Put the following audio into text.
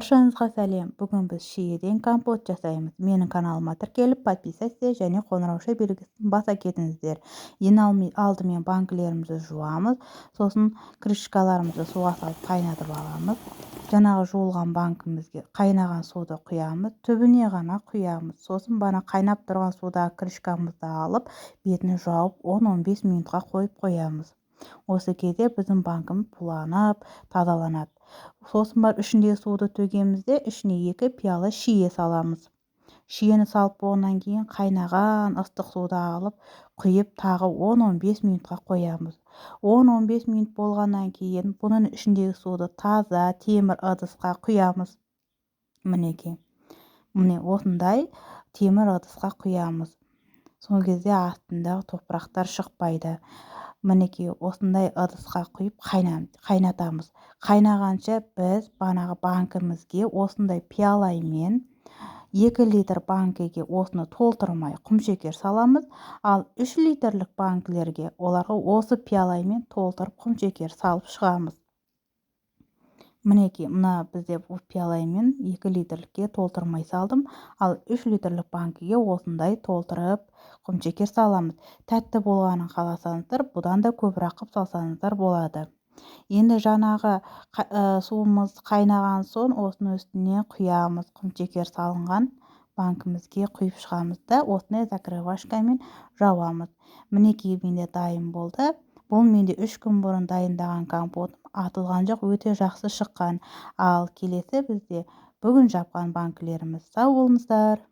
Баршаңызға сәлем. Бүгін біз шиеден компот жасаймыз. Менің каналыма тіркеліп, подписаться және қоңырауша белгісін баса кетіңіздер. Ең алдымен банкілерімізді жуамыз, сосын крышкаларымызды суға салып қайнатып аламыз. Жаңағы жуылған банкімізге қайнаған суды құямыз, түбіне ғана құямыз. Сосын бана қайнап тұрған судағы крышкамызды алып, бетіне жауып 10-15 минутқа қойып қоямыз. Осы кезде біздің банкіміз буланып, тазаланады. Сосын бар ішіндегі суды төгемізде, ішіне 2 пиала шие саламыз. Шиені салып болғаннан кейін қайнаған ыстық суды алып, құйып тағы 10-15 минутқа қоямыз. 10-15 минут болғаннан кейін бұның ішіндегі суды таза темір ыдысқа құямыз. Мінекей. Міне осындай темір ыдысқа құямыз. Сол кезде астындағы топырақтар шықпайды. Мінекей осындай ыдысқа құйып қайнатамыз. Қайнағанша біз банағы банкімізге осындай пиалаймен 2 литр банкіге осыны толтырмай құмшекер саламыз, ал 3 литрлік банкілерге оларға осы пиалаймен толтырып құмшекер салып шығамыз. Мінекей, мына бізде бұл пиалаймен 2 литрлікке толтырмай салдым, ал 3 литрлік банкіге осындай толтырып құмшекер саламыз. Тәтті болғанын қаласаңыздар, бұдан да көбірек қып салсаңыздар болады. Енді жаңағы суымыз қайнаған соң осының үстіне құямыз, құмшекер салынған банкімізге құйып шығамыз да, осындай закрывашкамен жауамыз. Мінекей менде дайын болды. Бұл менде 3 күн бұрын дайындаған компотым, атылған жоқ, өте жақсы шыққан. Ал келесі бізде бүгін жапқан банкілеріміз. Сау болыңыздар.